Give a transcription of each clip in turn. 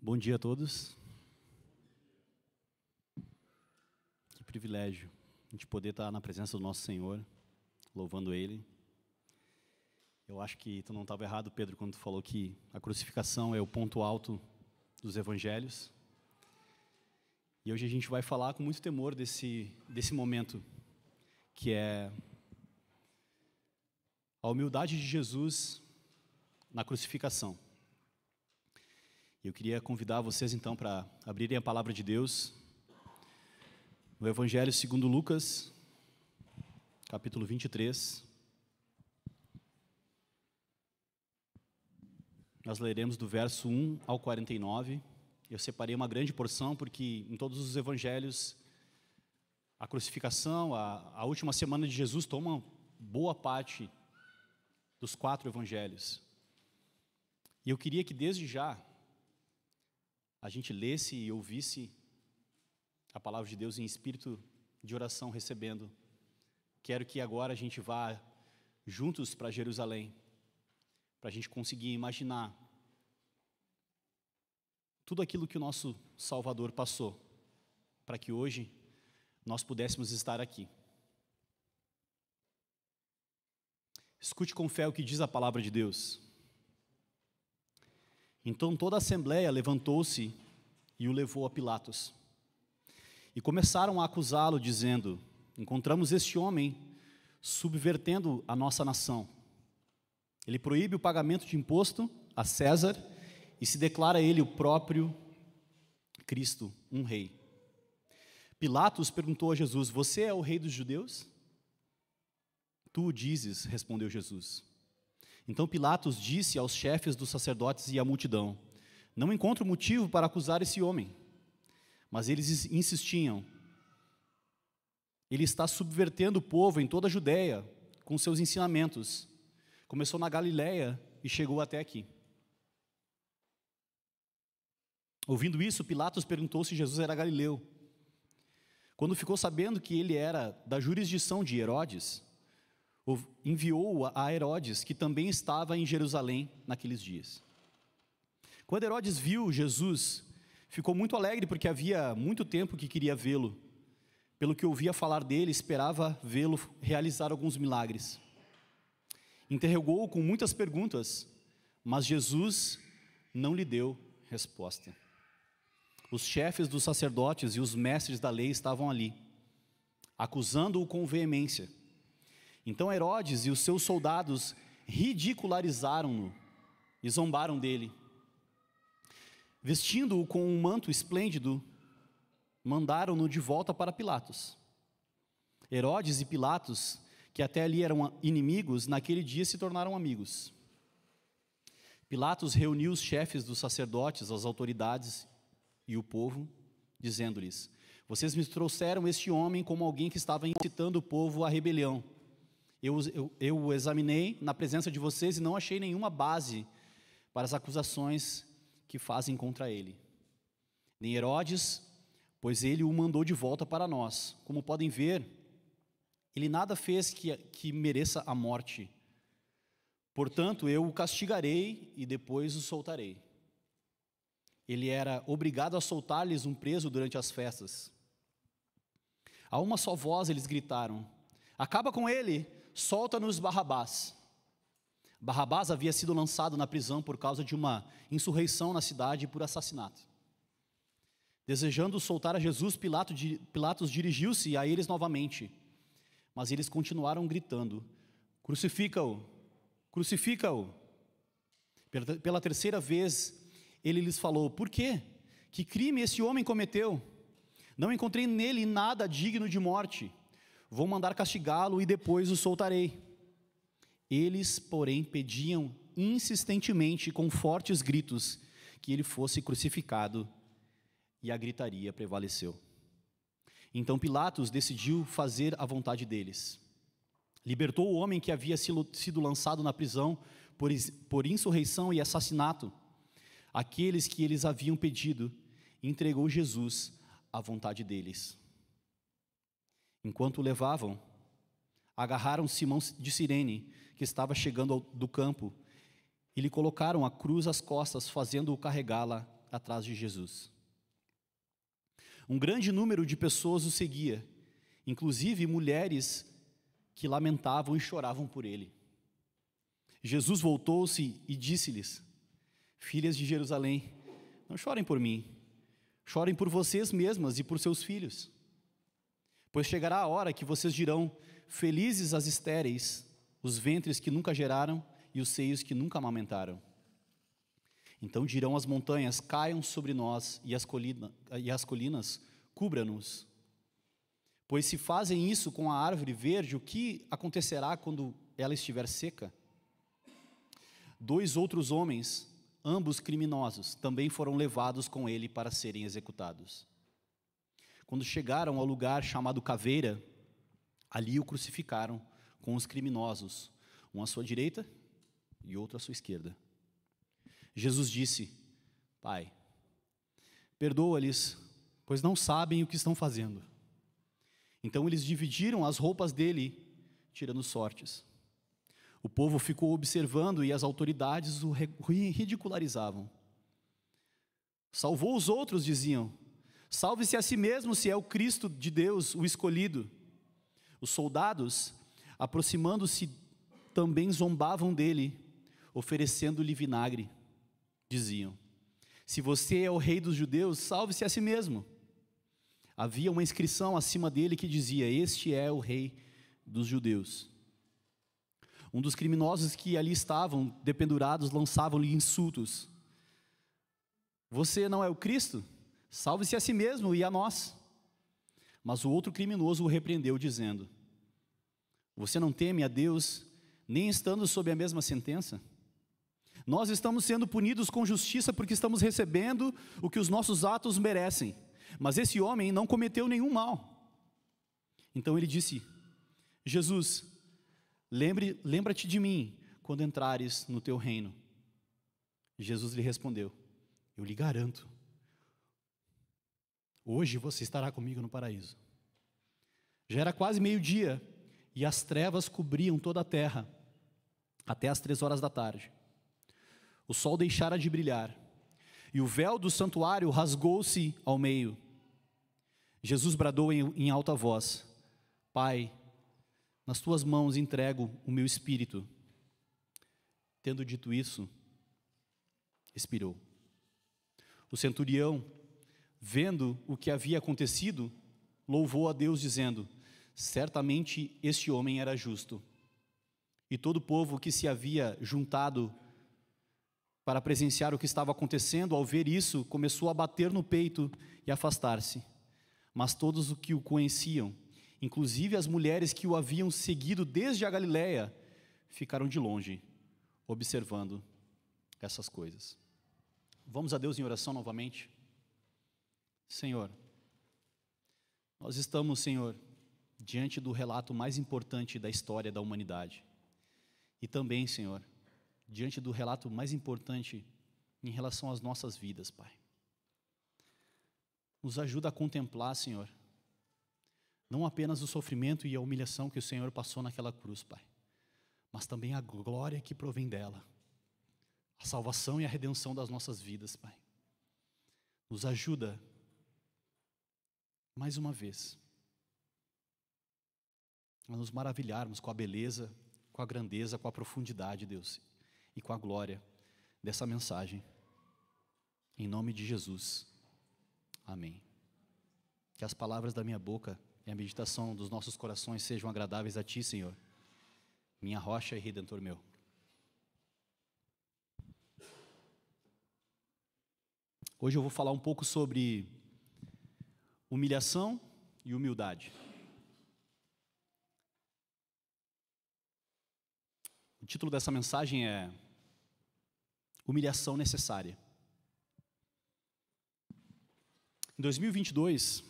Bom dia a todos. Que privilégio a gente poder estar na presença do nosso Senhor, louvando Ele. Eu acho que tu não estava errado, Pedro, quando tu falou que a crucificação é o ponto alto dos evangelhos. E hoje a gente vai falar com muito temor desse momento, que é a humildade de Jesus na crucificação. Eu queria convidar vocês então para abrirem a palavra de Deus no Evangelho segundo Lucas, capítulo 23. Nós leremos do verso 1 ao 49. Eu separei uma grande porção porque em todos os evangelhos a crucificação, a última semana de Jesus toma boa parte dos 4 evangelhos. E eu queria que desde já a gente lesse e ouvisse a palavra de Deus em espírito de oração recebendo. Quero que agora a gente vá juntos para Jerusalém, para a gente conseguir imaginar tudo aquilo que o nosso Salvador passou, para que hoje nós pudéssemos estar aqui. Escute com fé o que diz a palavra de Deus. Então toda a assembleia levantou-se e o levou a Pilatos. E começaram a acusá-lo, dizendo: encontramos este homem subvertendo a nossa nação. Ele proíbe o pagamento de imposto a César e se declara ele o próprio Cristo, um rei. Pilatos perguntou a Jesus: você é o rei dos judeus? Tu o dizes, respondeu Jesus. Então Pilatos disse aos chefes dos sacerdotes e à multidão: não encontro motivo para acusar esse homem. Mas eles insistiam: ele está subvertendo o povo em toda a Judeia com seus ensinamentos. Começou na Galileia e chegou até aqui. Ouvindo isso, Pilatos perguntou se Jesus era galileu. Quando ficou sabendo que ele era da jurisdição de Herodes, enviou-o a Herodes, que também estava em Jerusalém naqueles dias. Quando Herodes viu Jesus, ficou muito alegre porque havia muito tempo que queria vê-lo. Pelo que ouvia falar dele, esperava vê-lo realizar alguns milagres. Interrogou-o com muitas perguntas, mas Jesus não lhe deu resposta. Os chefes dos sacerdotes e os mestres da lei estavam ali, acusando-o com veemência. Então Herodes e os seus soldados ridicularizaram-no e zombaram dele. Vestindo-o com um manto esplêndido, mandaram-no de volta para Pilatos. Herodes e Pilatos, que até ali eram inimigos, naquele dia se tornaram amigos. Pilatos reuniu os chefes dos sacerdotes, as autoridades e o povo, dizendo-lhes: vocês me trouxeram este homem como alguém que estava incitando o povo à rebelião. Eu o examinei na presença de vocês e não achei nenhuma base para as acusações que fazem contra ele. Nem Herodes, pois ele o mandou de volta para nós. Como podem ver, ele nada fez que mereça a morte. Portanto, eu o castigarei e depois o soltarei. Ele era obrigado a soltar-lhes um preso durante as festas. A uma só voz eles gritaram: acaba com ele, solta-nos Barrabás. Barrabás havia sido lançado na prisão por causa de uma insurreição na cidade por assassinato. Desejando soltar a Jesus, Pilatos dirigiu-se a eles novamente, mas eles continuaram gritando: crucifica-o, crucifica-o. Pela terceira vez, ele lhes falou: por quê? Que crime esse homem cometeu? Não encontrei nele nada digno de morte. Vou mandar castigá-lo e depois o soltarei. Eles, porém, pediam insistentemente, com fortes gritos, que ele fosse crucificado, e a gritaria prevaleceu. Então Pilatos decidiu fazer a vontade deles. Libertou o homem que havia sido lançado na prisão por insurreição e assassinato, aqueles que eles haviam pedido, e entregou Jesus à vontade deles. Enquanto o levavam, agarraram Simão de Cirene, que estava chegando do campo, e lhe colocaram a cruz às costas, fazendo-o carregá-la atrás de Jesus. Um grande número de pessoas o seguia, inclusive mulheres que lamentavam e choravam por ele. Jesus voltou-se e disse-lhes: filhas de Jerusalém, não chorem por mim, chorem por vocês mesmas e por seus filhos. Pois chegará a hora que vocês dirão: felizes as estéreis, os ventres que nunca geraram e os seios que nunca amamentaram. Então dirão as montanhas: caiam sobre nós, e as colinas cubram-nos. Pois se fazem isso com a árvore verde, o que acontecerá quando ela estiver seca? 2 outros homens, ambos criminosos, também foram levados com ele para serem executados. Quando chegaram ao lugar chamado Caveira, ali o crucificaram com os criminosos, um à sua direita e outro à sua esquerda. Jesus disse: Pai, perdoa-lhes, pois não sabem o que estão fazendo. Então eles dividiram as roupas dele, tirando sortes. O povo ficou observando e as autoridades o ridicularizavam. Salvou os outros, diziam. Salve-se a si mesmo, se é o Cristo de Deus, o escolhido. Os soldados, aproximando-se, também zombavam dele, oferecendo-lhe vinagre. Diziam: se você é o rei dos judeus, salve-se a si mesmo. Havia uma inscrição acima dele que dizia: este é o rei dos judeus. Um dos criminosos que ali estavam dependurados lançavam-lhe insultos: você não é o Cristo? Salve-se a si mesmo e a nós. Mas o outro criminoso o repreendeu, dizendo: você não teme a Deus, nem estando sob a mesma sentença? Nós estamos sendo punidos com justiça porque estamos recebendo o que os nossos atos merecem. Mas esse homem não cometeu nenhum mal. Então ele disse: Jesus, lembra-te de mim quando entrares no teu reino. Jesus lhe respondeu: eu lhe garanto, hoje você estará comigo no paraíso. Já era quase meio-dia e as trevas cobriam toda a terra até as 3 horas da tarde. O sol deixara de brilhar e o véu do santuário rasgou-se ao meio. Jesus bradou em alta voz: Pai, nas tuas mãos entrego o meu espírito. Tendo dito isso, expirou. O centurião, vendo o que havia acontecido, louvou a Deus, dizendo: certamente este homem era justo. E todo o povo que se havia juntado para presenciar o que estava acontecendo, ao ver isso, começou a bater no peito e afastar-se. Mas todos os que o conheciam, inclusive as mulheres que o haviam seguido desde a Galileia, ficaram de longe, observando essas coisas. Vamos a Deus em oração novamente? Senhor, nós estamos, Senhor, diante do relato mais importante da história da humanidade. E também, Senhor, diante do relato mais importante em relação às nossas vidas, Pai. Nos ajuda a contemplar, Senhor, não apenas o sofrimento e a humilhação que o Senhor passou naquela cruz, Pai, mas também a glória que provém dela, a salvação e a redenção das nossas vidas, Pai. Nos ajuda, mais uma vez, a nos maravilharmos com a beleza, com a grandeza, com a profundidade, Deus, e com a glória dessa mensagem. Em nome de Jesus. Amém. Que as palavras da minha boca e a meditação dos nossos corações sejam agradáveis a Ti, Senhor, minha rocha e Redentor meu. Hoje eu vou falar um pouco sobre humilhação e humildade. O título dessa mensagem é Humilhação Necessária. Em 2022,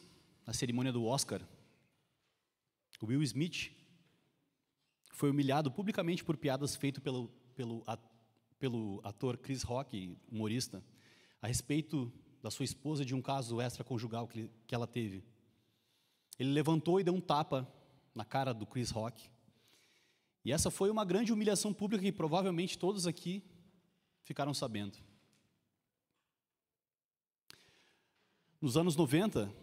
na cerimônia do Oscar, Will Smith foi humilhado publicamente por piadas feitas pelo ator Chris Rock, humorista, a respeito da sua esposa e de um caso extraconjugal que ela teve. Ele levantou e deu um tapa na cara do Chris Rock. E essa foi uma grande humilhação pública que provavelmente todos aqui ficaram sabendo. Nos anos 90,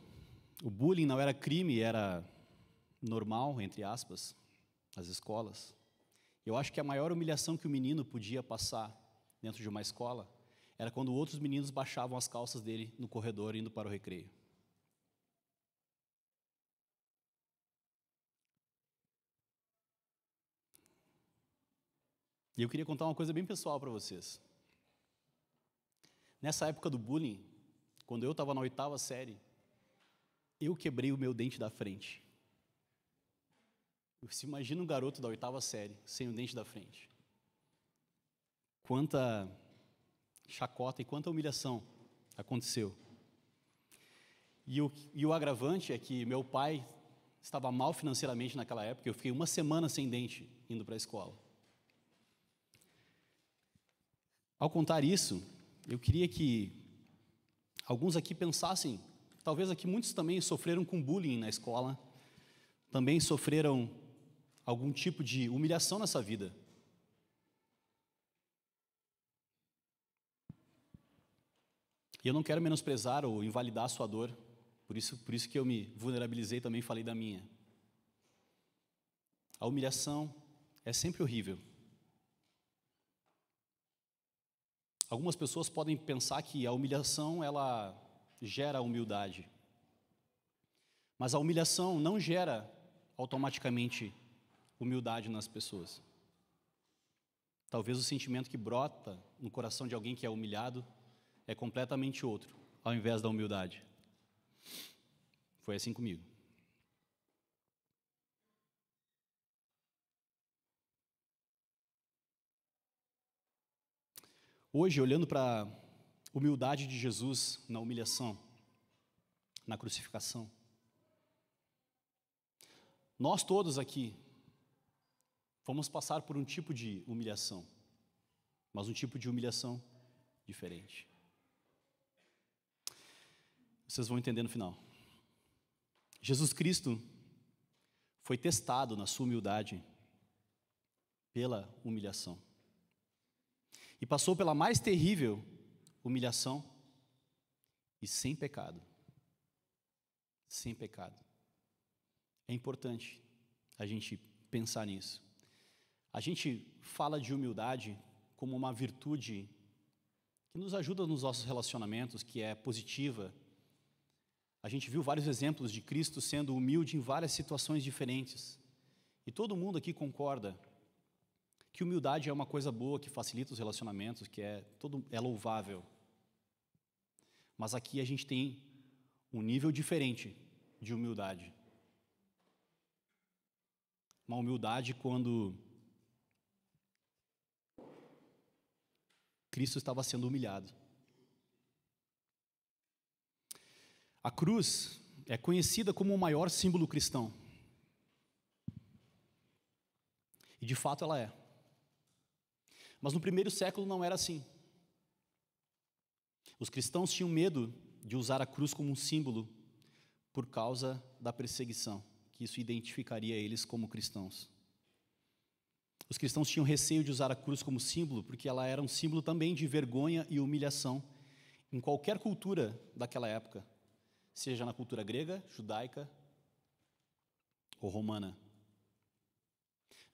o bullying não era crime, era normal, entre aspas, nas escolas. Eu acho que a maior humilhação que o menino podia passar dentro de uma escola era quando outros meninos baixavam as calças dele no corredor indo para o recreio. E eu queria contar uma coisa bem pessoal para vocês. Nessa época do bullying, quando eu estava na 8ª série, eu quebrei o meu dente da frente. Você imagina um garoto da 8ª série sem o dente da frente. Quanta chacota e quanta humilhação aconteceu. E o agravante é que meu pai estava mal financeiramente naquela época. Eu fiquei uma semana sem dente indo para a escola. Ao contar isso, eu queria que alguns aqui pensassem, talvez aqui muitos também sofreram com bullying na escola, também sofreram algum tipo de humilhação nessa vida. E eu não quero menosprezar ou invalidar a sua dor, por isso que eu me vulnerabilizei também e falei da minha. A humilhação é sempre horrível. Algumas pessoas podem pensar que a humilhação, ela gera humildade. Mas a humilhação não gera automaticamente humildade nas pessoas. Talvez o sentimento que brota no coração de alguém que é humilhado é completamente outro, ao invés da humildade. Foi assim comigo. Hoje, olhando para a humildade de Jesus na humilhação, na crucificação, nós todos aqui vamos passar por um tipo de humilhação, mas um tipo de humilhação diferente. Vocês vão entender no final. Jesus Cristo foi testado na sua humildade pela humilhação. E passou pela mais terrível humilhação e sem pecado. Sem pecado. É importante a gente pensar nisso. A gente fala de humildade como uma virtude que nos ajuda nos nossos relacionamentos, que é positiva. A gente viu vários exemplos de Cristo sendo humilde em várias situações diferentes. E todo mundo aqui concorda que humildade é uma coisa boa, que facilita os relacionamentos, que é louvável. Mas aqui a gente tem um nível diferente de humildade. Uma humildade quando Cristo estava sendo humilhado. A cruz é conhecida como o maior símbolo cristão. E de fato ela é. Mas no primeiro século não era assim. Os cristãos tinham medo de usar a cruz como um símbolo por causa da perseguição, que isso identificaria eles como cristãos. Os cristãos tinham receio de usar a cruz como símbolo, porque ela era um símbolo também de vergonha e humilhação em qualquer cultura daquela época, seja na cultura grega, judaica ou romana.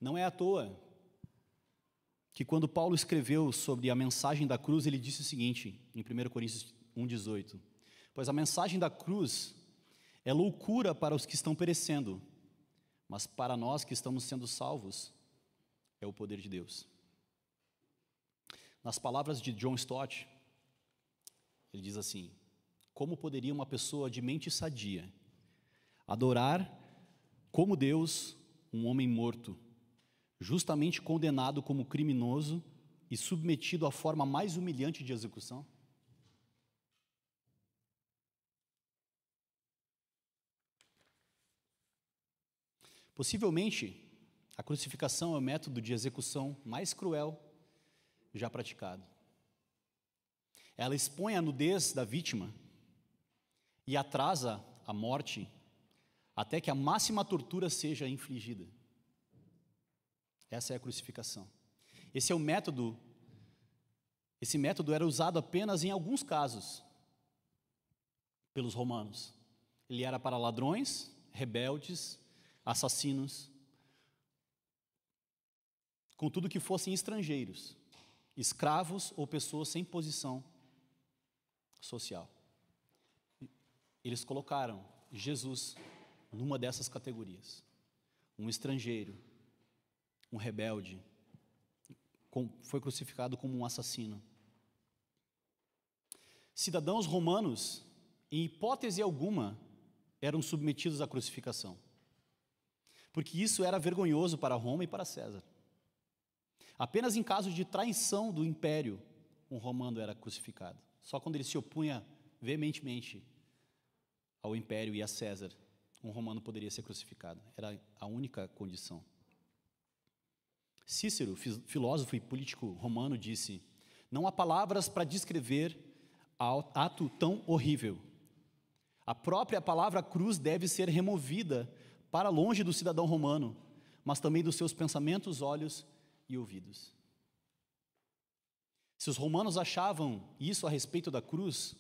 Não é à toa que quando Paulo escreveu sobre a mensagem da cruz, ele disse o seguinte, em 1 Coríntios 1,18: pois a mensagem da cruz é loucura para os que estão perecendo, mas para nós que estamos sendo salvos, é o poder de Deus. Nas palavras de John Stott, ele diz assim: como poderia uma pessoa de mente sadia adorar como Deus um homem morto, justamente condenado como criminoso e submetido à forma mais humilhante de execução? Possivelmente, a crucificação é o método de execução mais cruel já praticado. Ela expõe a nudez da vítima e atrasa a morte até que a máxima tortura seja infligida. Essa é a crucificação. Esse método era usado apenas em alguns casos, pelos romanos. Ele era para ladrões, rebeldes, assassinos, contudo que fossem estrangeiros, escravos ou pessoas sem posição social. Eles colocaram Jesus numa dessas categorias. Um estrangeiro, um rebelde, foi crucificado como um assassino. Cidadãos romanos, em hipótese alguma, eram submetidos à crucificação, porque isso era vergonhoso para Roma e para César. Apenas em caso de traição do império, um romano era crucificado. Só quando ele se opunha veementemente ao império e a César, um romano poderia ser crucificado. Era a única condição. Cícero, filósofo e político romano, disse: não há palavras para descrever ato tão horrível. A própria palavra cruz deve ser removida para longe do cidadão romano, mas também dos seus pensamentos, olhos e ouvidos. Se os romanos achavam isso a respeito da cruz,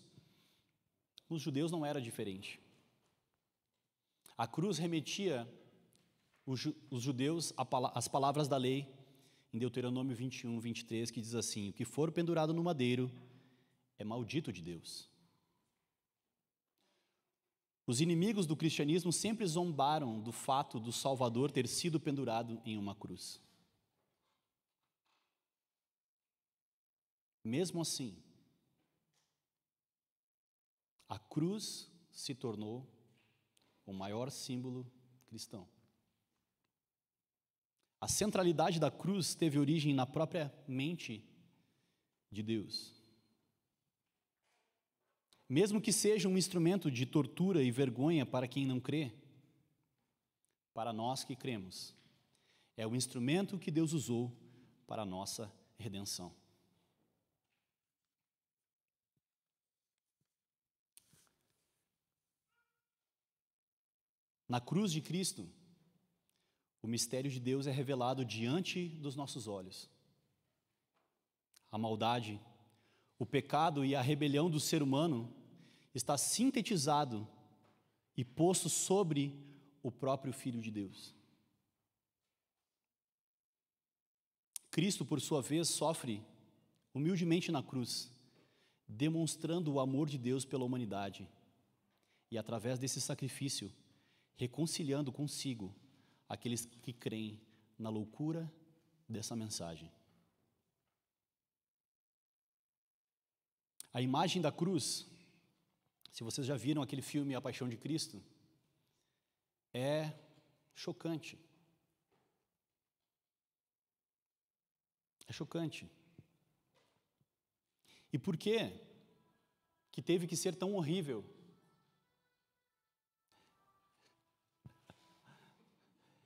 os judeus não era diferente. A cruz remetia os judeus às palavras da lei, em Deuteronômio 21, 23, que diz assim: o que for pendurado no madeiro é maldito de Deus. Os inimigos do cristianismo sempre zombaram do fato do Salvador ter sido pendurado em uma cruz. Mesmo assim, a cruz se tornou o maior símbolo cristão. A centralidade da cruz teve origem na própria mente de Deus. Mesmo que seja um instrumento de tortura e vergonha para quem não crê, para nós que cremos, é o instrumento que Deus usou para a nossa redenção. Na cruz de Cristo, o mistério de Deus é revelado diante dos nossos olhos. A maldade, o pecado e a rebelião do ser humano está sintetizado e posto sobre o próprio Filho de Deus. Cristo, por sua vez, sofre humildemente na cruz, demonstrando o amor de Deus pela humanidade e, através desse sacrifício, reconciliando consigo aqueles que creem na loucura dessa mensagem. A imagem da cruz, se vocês já viram aquele filme A Paixão de Cristo, é chocante. É chocante. E por que teve que ser tão horrível?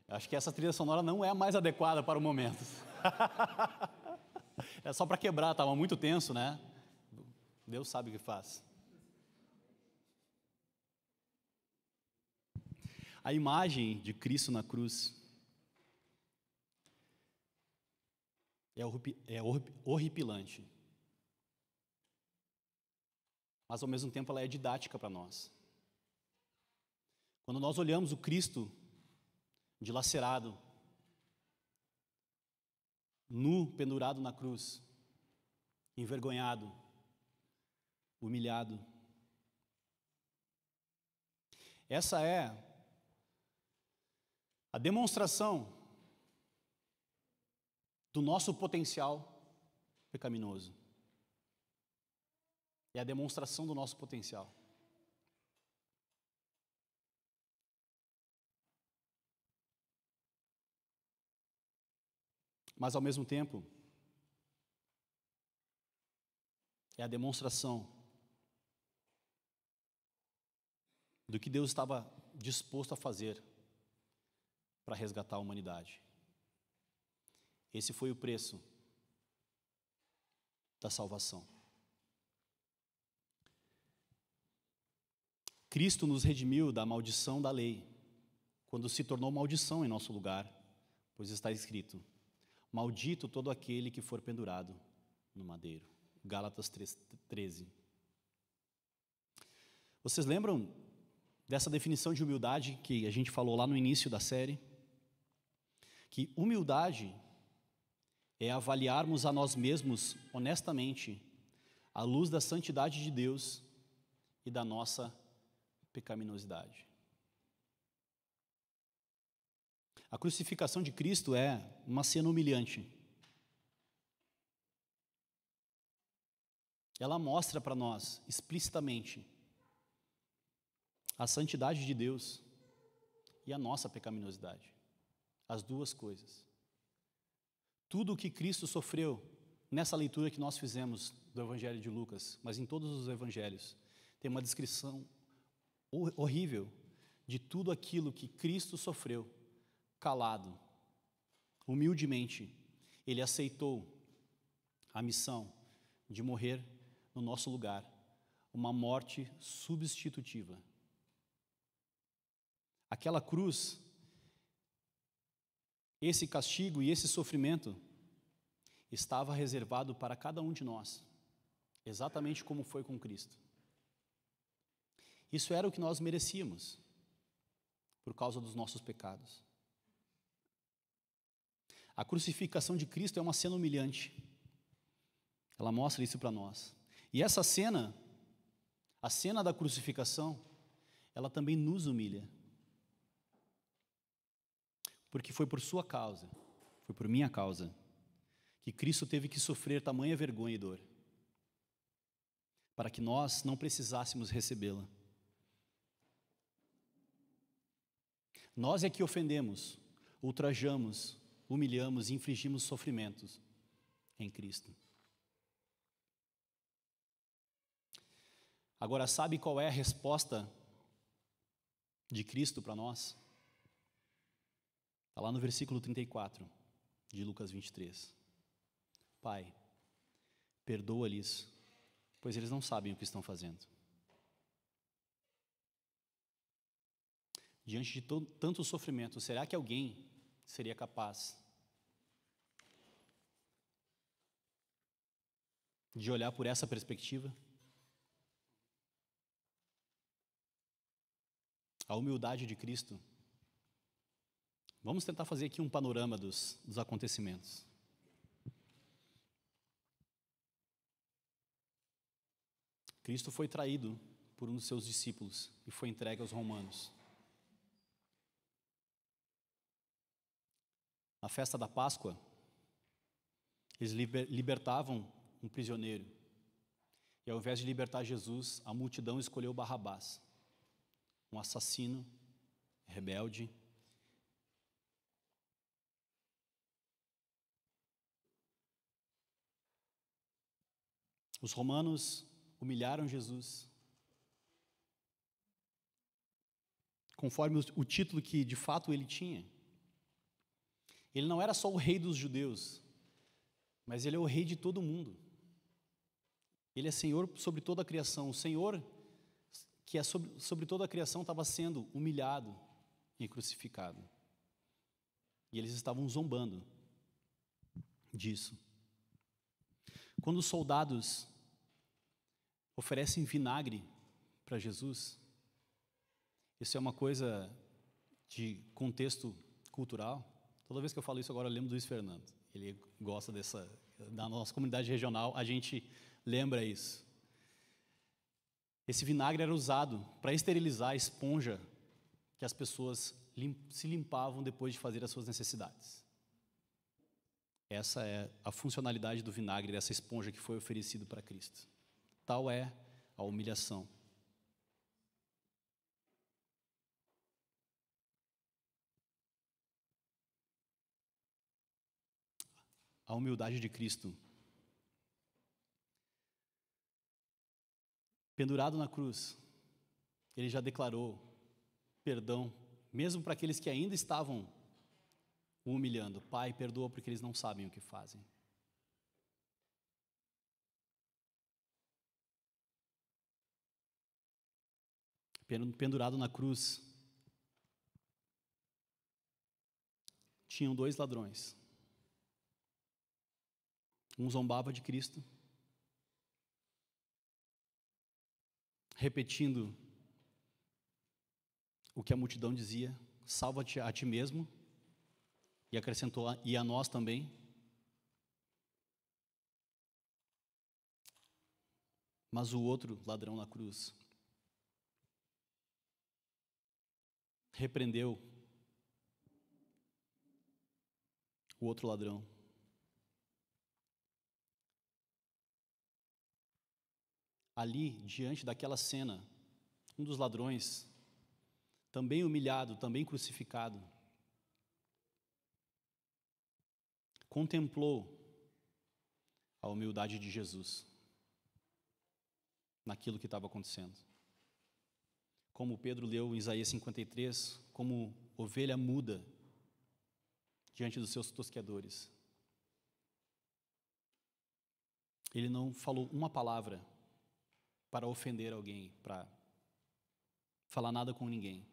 Acho que essa trilha sonora não é a mais adequada para o momento. É só para quebrar, estava muito tenso, né? Deus sabe o que faz. A imagem de Cristo na cruz é horripilante. Mas ao mesmo tempo ela é didática para nós. Quando nós olhamos o Cristo dilacerado, nu, pendurado na cruz, envergonhado, humilhado. Essa é a demonstração do nosso potencial pecaminoso. É a demonstração do nosso potencial. Mas, ao mesmo tempo, é a demonstração do que Deus estava disposto a fazer para resgatar a humanidade. Esse foi o preço da salvação. Cristo nos redimiu da maldição da lei, quando se tornou maldição em nosso lugar, pois está escrito: maldito todo aquele que for pendurado no madeiro. Gálatas 3:13. Vocês lembram dessa definição de humildade que a gente falou lá no início da série? Que humildade é avaliarmos a nós mesmos honestamente, à luz da santidade de Deus e da nossa pecaminosidade. A crucificação de Cristo é uma cena humilhante. Ela mostra para nós, explicitamente, a santidade de Deus e a nossa pecaminosidade. As duas coisas. Tudo o que Cristo sofreu, nessa leitura que nós fizemos do Evangelho de Lucas, mas em todos os Evangelhos, tem uma descrição horrível de tudo aquilo que Cristo sofreu, calado, humildemente. Ele aceitou a missão de morrer no nosso lugar, uma morte substitutiva. Aquela cruz, esse castigo e esse sofrimento estava reservado para cada um de nós, exatamente como foi com Cristo. Isso era o que nós merecíamos, por causa dos nossos pecados. A crucificação de Cristo é uma cena humilhante. Ela mostra isso para nós. E essa cena, a cena da crucificação, ela também nos humilha. Porque foi por sua causa, foi por minha causa, que Cristo teve que sofrer tamanha vergonha e dor, para que nós não precisássemos recebê-la. Nós é que ofendemos, ultrajamos, humilhamos e infligimos sofrimentos em Cristo. Agora, sabe qual é a resposta de Cristo para nós? Está lá no versículo 34 de Lucas 23. Pai, perdoa-lhes, pois eles não sabem o que estão fazendo. Diante de tanto sofrimento, será que alguém seria capaz de olhar por essa perspectiva? A humildade de Cristo. Vamos tentar fazer aqui um panorama dos acontecimentos. Cristo foi traído por um dos seus discípulos e foi entregue aos romanos. Na festa da Páscoa, eles libertavam um prisioneiro. E ao invés de libertar Jesus, a multidão escolheu Barrabás, um assassino, rebelde. Os romanos humilharam Jesus, conforme o título que de fato ele tinha. Ele não era só o rei dos judeus, mas ele é o rei de todo mundo. Ele é Senhor sobre toda a criação. O Senhor que é sobre toda a criação estava sendo humilhado e crucificado. E eles estavam zombando disso. Quando os soldados oferecem vinagre para Jesus, isso é uma coisa de contexto cultural. Toda vez que eu falo isso agora eu lembro do Luiz Fernando. Ele gosta da nossa comunidade regional, a gente lembra isso. Esse vinagre era usado para esterilizar a esponja que as pessoas se limpavam depois de fazer as suas necessidades. Essa é a funcionalidade do vinagre, dessa esponja que foi oferecido para Cristo. Tal é a humilhação. A humildade de Cristo. Pendurado na cruz, ele já declarou perdão, mesmo para aqueles que ainda estavam o humilhando. Pai, perdoa porque eles não sabem o que fazem. Pendurado na cruz, tinham dois ladrões. Um zombava de Cristo, repetindo o que a multidão dizia: salva-te a ti mesmo, e acrescentou: e a nós também. Mas o outro ladrão na cruz repreendeu o outro ladrão. Ali, diante daquela cena, um dos ladrões, também humilhado, também crucificado, contemplou a humildade de Jesus naquilo que estava acontecendo. Como Pedro leu em Isaías 53, como ovelha muda diante dos seus tosqueadores. Ele não falou uma palavra para ofender alguém, para falar nada com ninguém.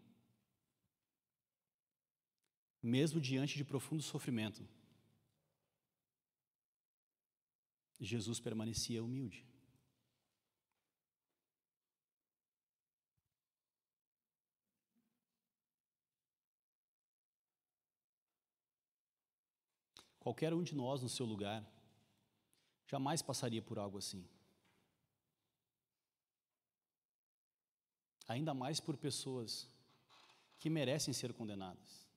Mesmo diante de profundo sofrimento, Jesus permanecia humilde. Qualquer um de nós no seu lugar jamais passaria por algo assim. Ainda mais por pessoas que merecem ser condenadas.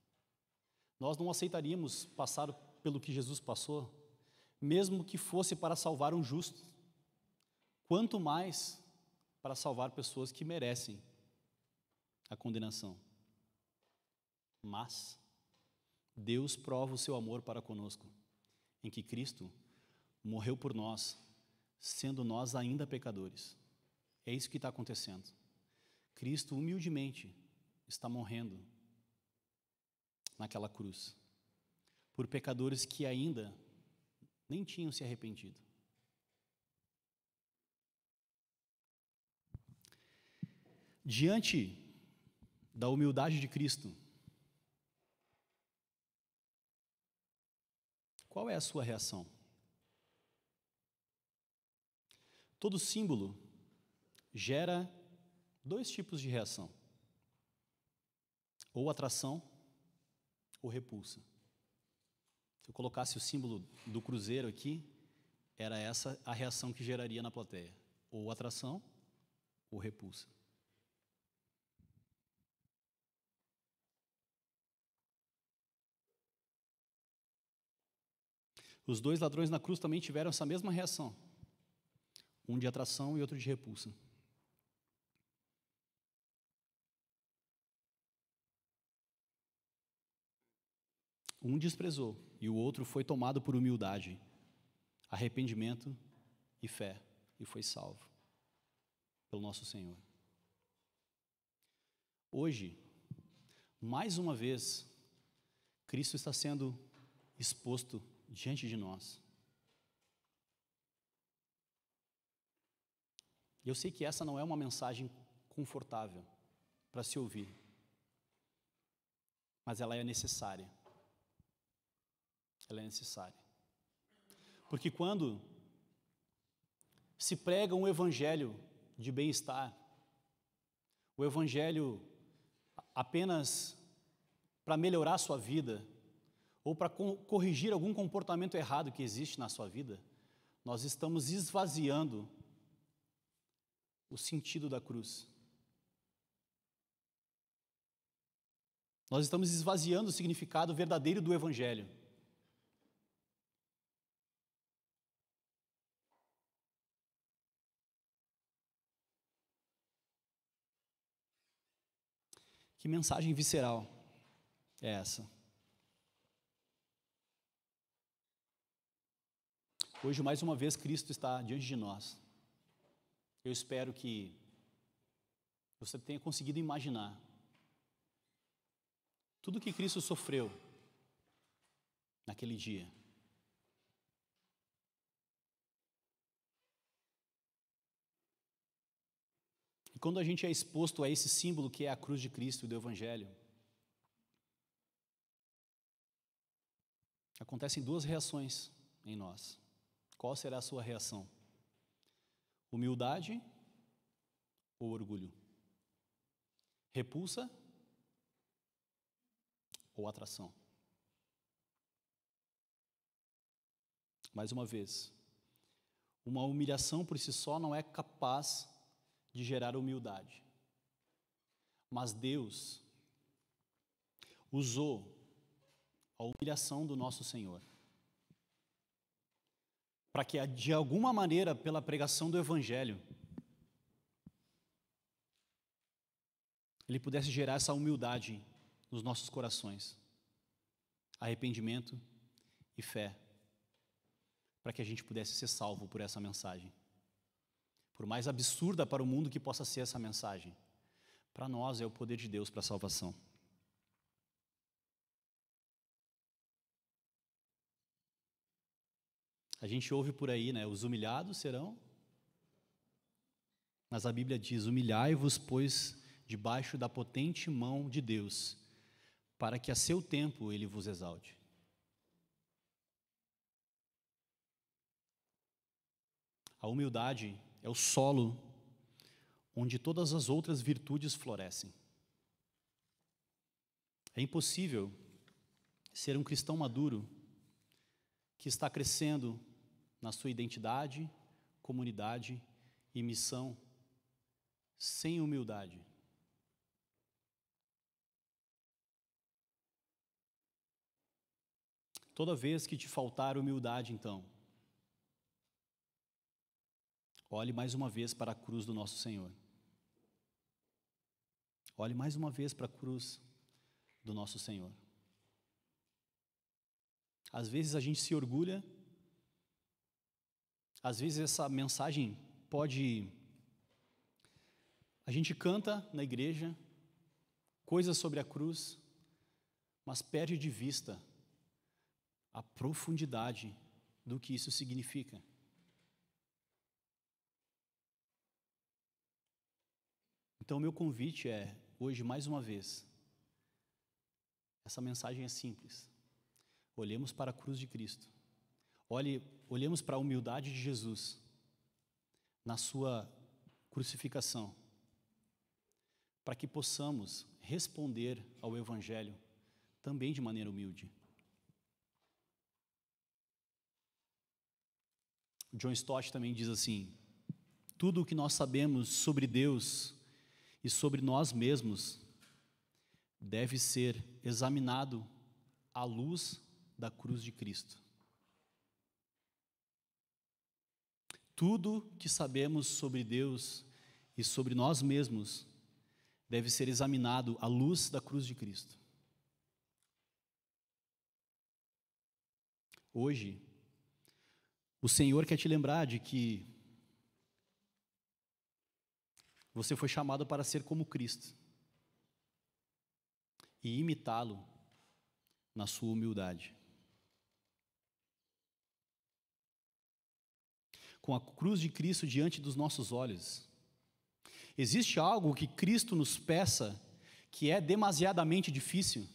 Nós não aceitaríamos passar pelo que Jesus passou, mesmo que fosse para salvar um justo, quanto mais para salvar pessoas que merecem a condenação. Mas Deus prova o seu amor para conosco, em que Cristo morreu por nós, sendo nós ainda pecadores. É isso que está acontecendo. Cristo humildemente está morrendo naquela cruz, por pecadores que ainda nem tinham se arrependido. Diante da humildade de Cristo, qual é a sua reação? Todo símbolo gera dois tipos de reação: ou atração ou repulsa. Se eu colocasse o símbolo do cruzeiro aqui, era essa a reação que geraria na plateia: ou atração ou repulsa. Os dois ladrões na cruz também tiveram essa mesma reação, um de atração e outro de repulsa. Um desprezou e o outro foi tomado por humildade, arrependimento e fé, e foi salvo pelo nosso Senhor. Hoje, mais uma vez, Cristo está sendo exposto diante de nós. Eu sei que essa não é uma mensagem confortável para se ouvir, mas ela é necessária. Ela é necessária. Porque quando se prega um evangelho de bem-estar, o evangelho apenas para melhorar a sua vida, ou para corrigir algum comportamento errado que existe na sua vida, nós estamos esvaziando o sentido da cruz. Nós estamos esvaziando o significado verdadeiro do evangelho. Que mensagem visceral é essa? Hoje, mais uma vez, Cristo está diante de nós. Eu espero que você tenha conseguido imaginar tudo que Cristo sofreu naquele dia. E quando a gente é exposto a esse símbolo que é a cruz de Cristo e do Evangelho, acontecem duas reações em nós. Qual será a sua reação? Humildade ou orgulho? Repulsa ou atração. Mais uma vez, uma humilhação por si só não é capaz de gerar humildade. Mas Deus usou a humilhação do nosso Senhor para que, de alguma maneira, pela pregação do Evangelho, Ele pudesse gerar essa humildade nos nossos corações, arrependimento e fé, para que a gente pudesse ser salvo por essa mensagem. Por mais absurda para o mundo que possa ser essa mensagem, para nós é o poder de Deus para a salvação. A gente ouve por aí, né? Os humilhados serão. Mas a Bíblia diz: humilhai-vos, pois, debaixo da potente mão de Deus, para que a seu tempo Ele vos exalte. A humildade é o solo onde todas as outras virtudes florescem. É impossível ser um cristão maduro que está crescendo na sua identidade, comunidade e missão sem humildade. Toda vez que te faltar humildade, então, olhe mais uma vez para a cruz do nosso Senhor. Olhe mais uma vez para a cruz do nosso Senhor. Às vezes a gente se orgulha, às vezes essa mensagem pode... A gente canta na igreja coisas sobre a cruz, mas perde de vista a profundidade do que isso significa. Então, o meu convite é, hoje, mais uma vez, essa mensagem é simples. Olhemos para a cruz de Cristo. Olhemos para a humildade de Jesus na sua crucificação, para que possamos responder ao Evangelho também de maneira humilde. John Stott também diz assim: tudo o que nós sabemos sobre Deus e sobre nós mesmos deve ser examinado à luz da cruz de Cristo. Tudo que sabemos sobre Deus e sobre nós mesmos deve ser examinado à luz da cruz de Cristo. Hoje, o Senhor quer te lembrar de que você foi chamado para ser como Cristo e imitá-lo na sua humildade. Com a cruz de Cristo diante dos nossos olhos, existe algo que Cristo nos peça que é demasiadamente difícil?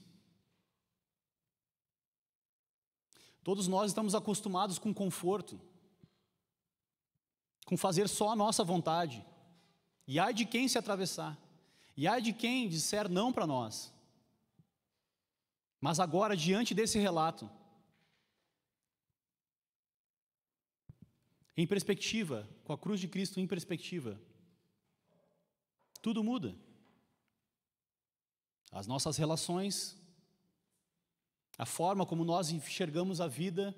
Todos nós estamos acostumados com conforto, com fazer só a nossa vontade. E ai de quem se atravessar, e ai de quem disser não para nós. Mas agora, diante desse relato, em perspectiva, com a cruz de Cristo em perspectiva, tudo muda. As nossas relações, a forma como nós enxergamos a vida,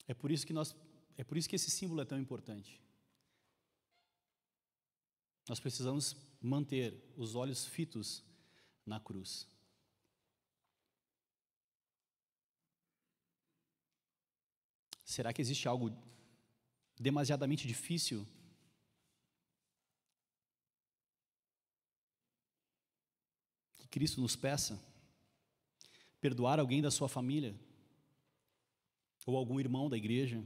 é por isso que esse símbolo é tão importante. Nós precisamos manter os olhos fitos na cruz. Será que existe algo demasiadamente difícil que Cristo nos peça? Perdoar alguém da sua família? Ou algum irmão da igreja?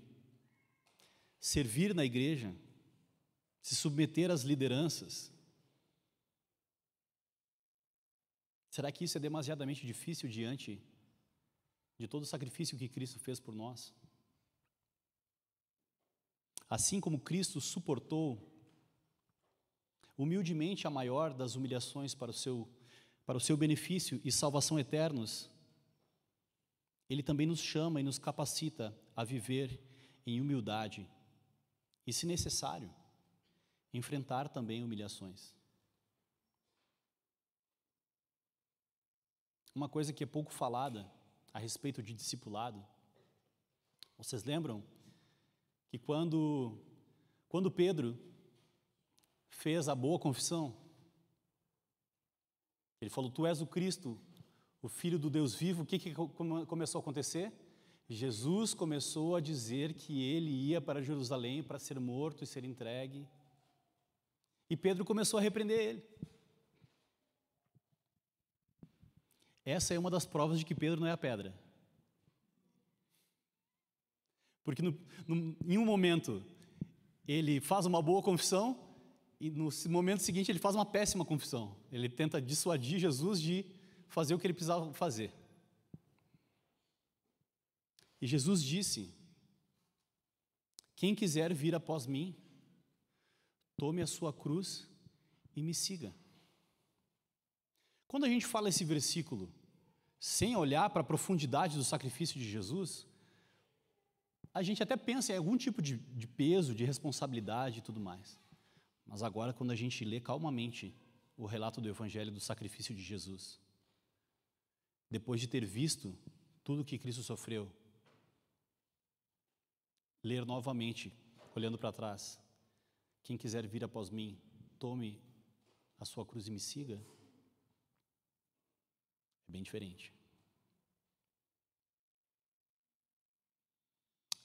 Servir na igreja? Se submeter às lideranças? Será que isso é demasiadamente difícil diante de todo o sacrifício que Cristo fez por nós? Assim como Cristo suportou humildemente a maior das humilhações para o seu benefício e salvação eternos, Ele também nos chama e nos capacita a viver em humildade e, se necessário, enfrentar também humilhações. Uma coisa que é pouco falada a respeito de discipulado, vocês lembram que quando Pedro fez a boa confissão, ele falou: tu és o Cristo, o Filho do Deus vivo, o que começou a acontecer? Jesus começou a dizer que ele ia para Jerusalém para ser morto e ser entregue, e Pedro começou a repreender ele. Essa é uma das provas de que Pedro não é a pedra. Porque em um momento ele faz uma boa confissão e no momento seguinte ele faz uma péssima confissão. Ele tenta dissuadir Jesus de fazer o que ele precisava fazer. E Jesus disse: quem quiser vir após mim, tome a sua cruz e me siga. Quando a gente fala esse versículo, sem olhar para a profundidade do sacrifício de Jesus, a gente até pensa em algum tipo de peso, de responsabilidade e tudo mais. Mas agora, quando a gente lê calmamente o relato do Evangelho do sacrifício de Jesus, depois de ter visto tudo que Cristo sofreu, ler novamente, olhando para trás: quem quiser vir após mim, tome a sua cruz e me siga, é bem diferente.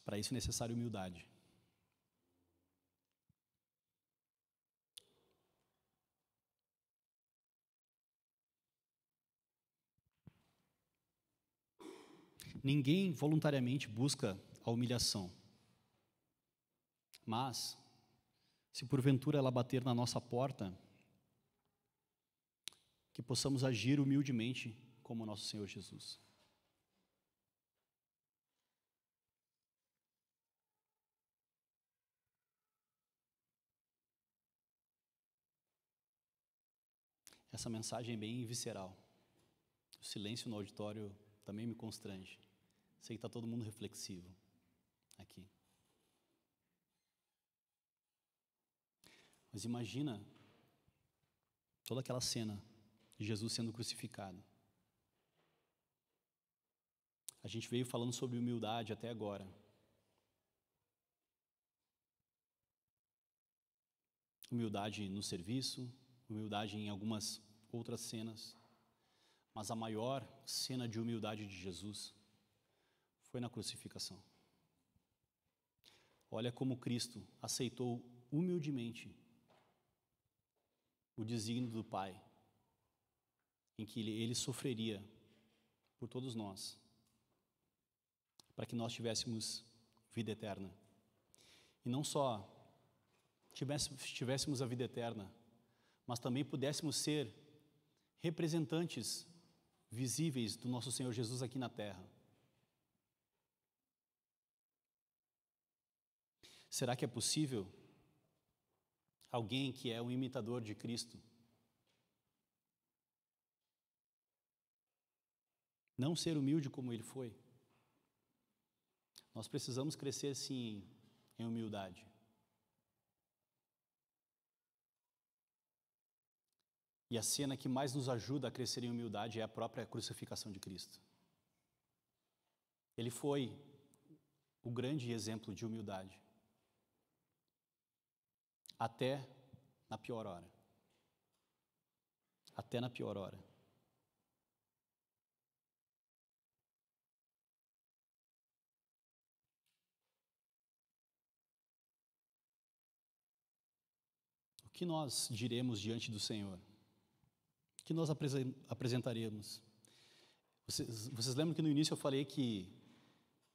Para isso é necessária humildade. Ninguém voluntariamente busca a humilhação, mas, se porventura ela bater na nossa porta, que possamos agir humildemente como o nosso Senhor Jesus. Essa mensagem é bem visceral. O silêncio no auditório também me constrange. Sei que está todo mundo reflexivo aqui. Mas imagina toda aquela cena de Jesus sendo crucificado. A gente veio falando sobre humildade até agora. Humildade no serviço, humildade em algumas outras cenas, mas a maior cena de humildade de Jesus foi na crucificação. Olha como Cristo aceitou humildemente o desígnio do Pai, em que ele sofreria por todos nós, para que nós tivéssemos vida eterna. E não só tivéssemos a vida eterna, mas também pudéssemos ser representantes visíveis do nosso Senhor Jesus aqui na terra. Será que é possível alguém que é um imitador de Cristo não ser humilde como ele foi? Nós precisamos crescer, sim, em humildade. E a cena que mais nos ajuda a crescer em humildade é a própria crucificação de Cristo. Ele foi o grande exemplo de humildade. Até na pior hora. Até na pior hora. O que nós diremos diante do Senhor? O que nós apresentaremos? Vocês lembram que no início eu falei que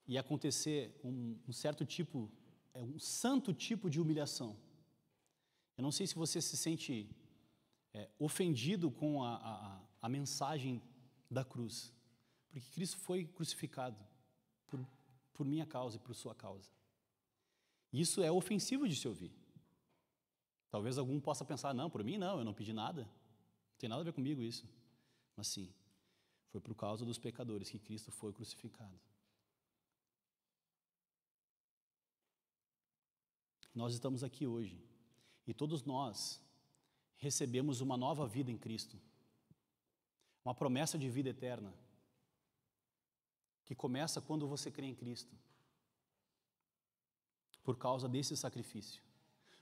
ia acontecer um certo tipo, um santo tipo de humilhação. Eu não sei se você se sente ofendido com a mensagem da cruz, porque Cristo foi crucificado por minha causa e por sua causa. Isso é ofensivo de se ouvir. Talvez algum possa pensar, não, por mim não, eu não pedi nada. Não tem nada a ver comigo isso. Mas sim, foi por causa dos pecadores que Cristo foi crucificado. Nós estamos aqui hoje e todos nós recebemos uma nova vida em Cristo. Uma promessa de vida eterna que começa quando você crê em Cristo. Por causa desse sacrifício.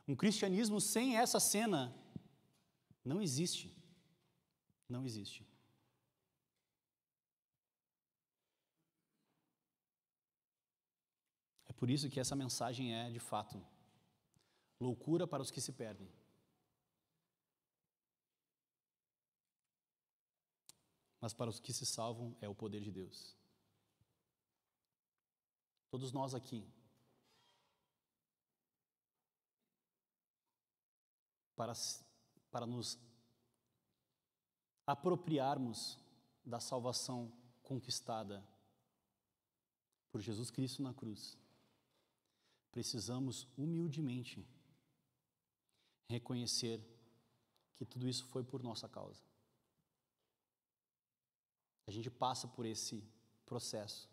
Um cristianismo sem essa cena não existe. Não existe. É por isso que essa mensagem é, de fato, loucura para os que se perdem. Mas para os que se salvam é o poder de Deus. Todos nós aqui, para nos apropriarmos da salvação conquistada por Jesus Cristo na cruz, precisamos humildemente reconhecer que tudo isso foi por nossa causa. A gente passa por esse processo.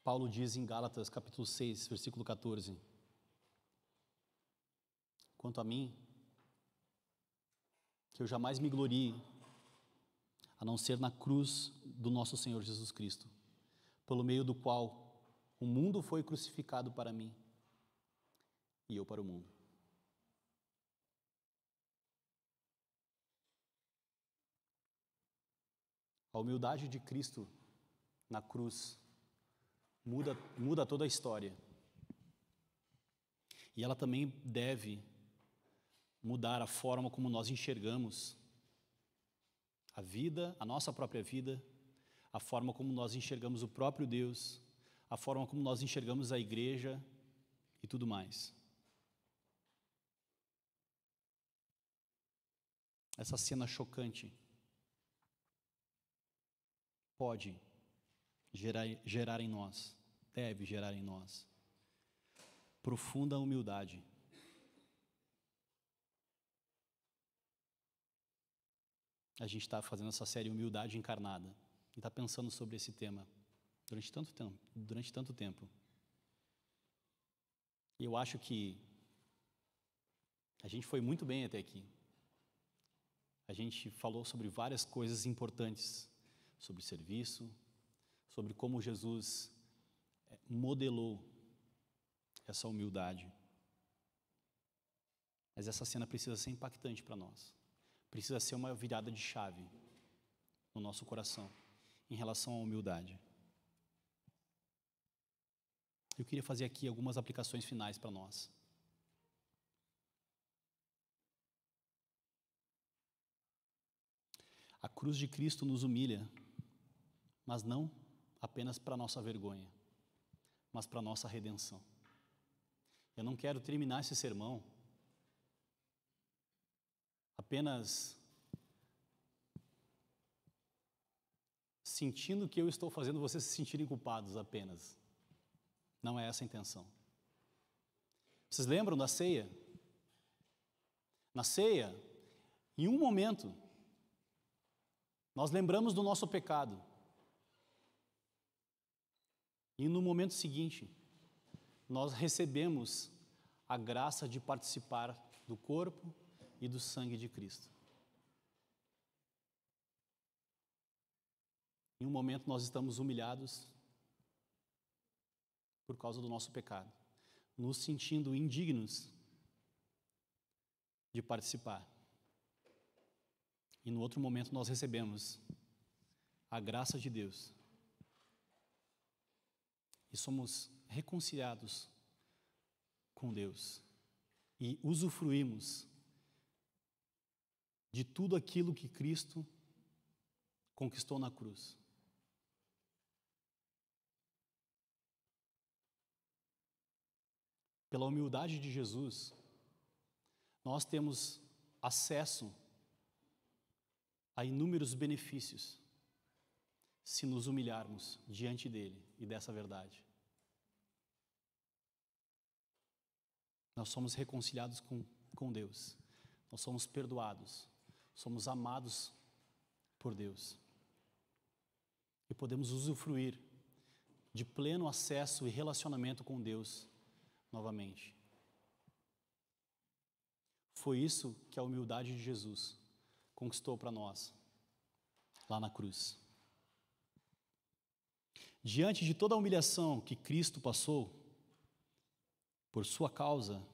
Paulo diz em Gálatas, capítulo 6, versículo 14: quanto a mim, que eu jamais me glorie, a não ser na cruz do nosso Senhor Jesus Cristo, pelo meio do qual o mundo foi crucificado para mim e eu para o mundo. A humildade de Cristo na cruz muda toda a história. E ela também deve mudar a forma como nós enxergamos a vida, a nossa própria vida, a forma como nós enxergamos o próprio Deus, a forma como nós enxergamos a igreja e tudo mais. Essa cena chocante pode gerar em nós, deve gerar em nós, profunda humildade. A gente está fazendo essa série Humildade Encarnada e está pensando sobre esse tema durante tanto tempo. E eu acho que a gente foi muito bem até aqui. A gente falou sobre várias coisas importantes, sobre serviço, sobre como Jesus modelou essa humildade. Mas essa cena precisa ser impactante para nós. Precisa ser uma virada de chave no nosso coração em relação à humildade. Eu queria fazer aqui algumas aplicações finais para nós. A cruz de Cristo nos humilha, mas não apenas para a nossa vergonha, mas para a nossa redenção. Eu não quero terminar esse sermão apenas sentindo que eu estou fazendo vocês se sentirem culpados apenas. Não é essa a intenção. Vocês lembram da ceia? Na ceia, em um momento, nós lembramos do nosso pecado. E no momento seguinte, nós recebemos a graça de participar do corpo e do sangue de Cristo. Em um momento nós estamos humilhados por causa do nosso pecado, nos sentindo indignos de participar. E no outro momento nós recebemos a graça de Deus e somos reconciliados com Deus e usufruímos de tudo aquilo que Cristo conquistou na cruz. Pela humildade de Jesus, nós temos acesso a inúmeros benefícios, se nos humilharmos diante dele e dessa verdade. Nós somos reconciliados com Deus, nós somos perdoados, somos amados por Deus e podemos usufruir de pleno acesso e relacionamento com Deus novamente. Foi isso que a humildade de Jesus conquistou para nós, lá na cruz. Diante de toda a humilhação que Cristo passou, por sua causa,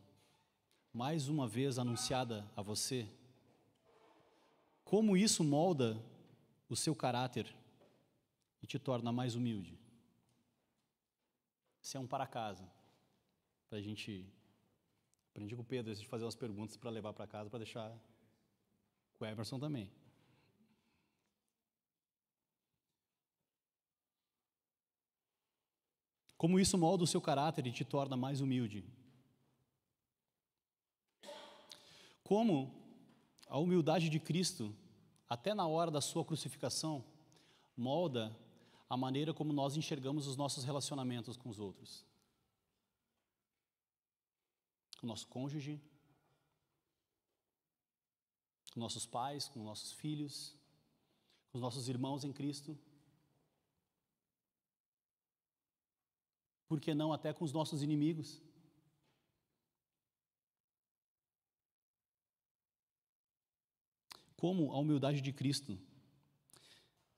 mais uma vez anunciada a você, como isso molda o seu caráter e te torna mais humilde? Isso é um para casa, para a gente... Aprendi com o Pedro de fazer umas perguntas para levar para casa, para deixar com o Emerson também. Como isso molda o seu caráter e te torna mais humilde? Como a humildade de Cristo, até na hora da sua crucificação, molda a maneira como nós enxergamos os nossos relacionamentos com os outros. Com o nosso cônjuge, com nossos pais, com nossos filhos, com os nossos irmãos em Cristo. Por que não até com os nossos inimigos? Como a humildade de Cristo,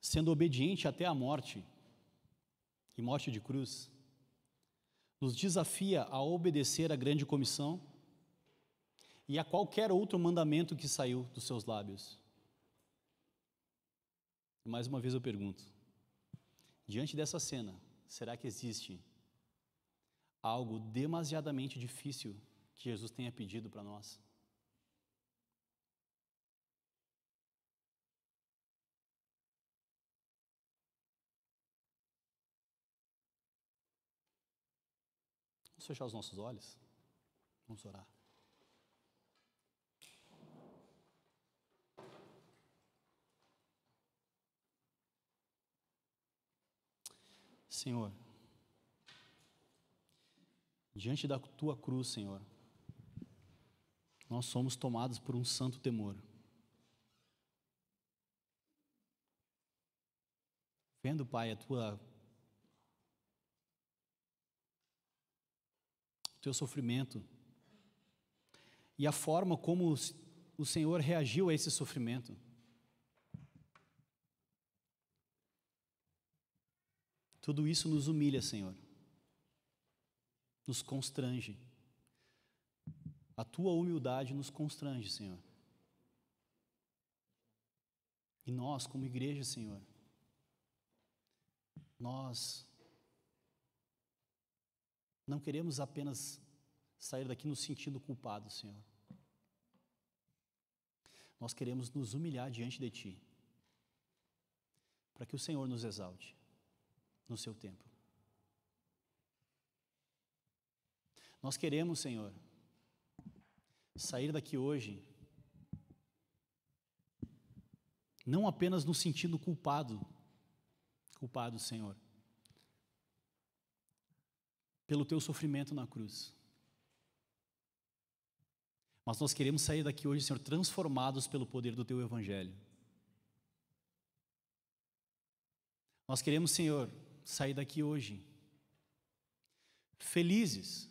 sendo obediente até a morte, e morte de cruz, nos desafia a obedecer à grande comissão e a qualquer outro mandamento que saiu dos seus lábios. Mais uma vez eu pergunto, diante dessa cena, será que existe algo demasiadamente difícil que Jesus tenha pedido para nós? Vamos fechar os nossos olhos? Vamos orar. Senhor, diante da tua cruz, Senhor, nós somos tomados por um santo temor. Vendo, Pai, o teu sofrimento e a forma como o Senhor reagiu a esse sofrimento, tudo isso nos humilha, Senhor, nos constrange. A tua humildade nos constrange, Senhor. E nós, como igreja, Senhor, nós não queremos apenas sair daqui nos sentindo culpados, Senhor. Nós queremos nos humilhar diante de Ti, para que o Senhor nos exalte no seu tempo. Nós queremos, Senhor, sair daqui hoje não apenas no sentido culpado, Senhor, pelo teu sofrimento na cruz. Mas nós queremos sair daqui hoje, Senhor, transformados pelo poder do teu evangelho. Nós queremos, Senhor, sair daqui hoje felizes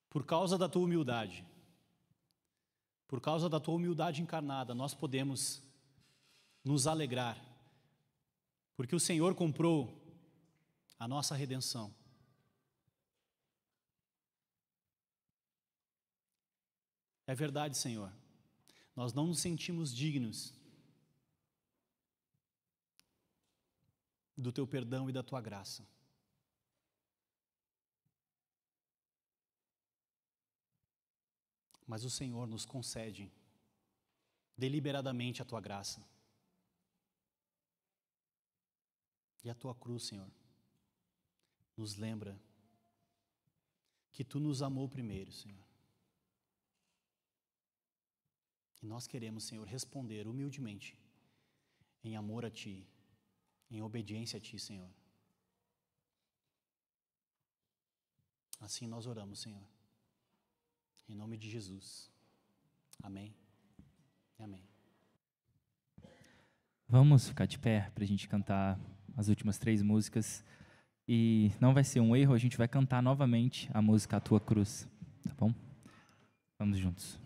por causa da tua humildade. Por causa da tua humildade encarnada, nós podemos nos alegrar, porque o Senhor comprou a nossa redenção. É verdade, Senhor, nós não nos sentimos dignos do teu perdão e da tua graça. Mas o Senhor nos concede deliberadamente a tua graça. E a tua cruz, Senhor, nos lembra que tu nos amou primeiro, Senhor. E nós queremos, Senhor, responder humildemente em amor a ti em obediência a Ti, Senhor. Assim nós oramos, Senhor. Em nome de Jesus. Amém. Amém. Vamos ficar de pé para a gente cantar as últimas 3 músicas. E não vai ser um erro, a gente vai cantar novamente a música A Tua Cruz. Tá bom? Vamos juntos.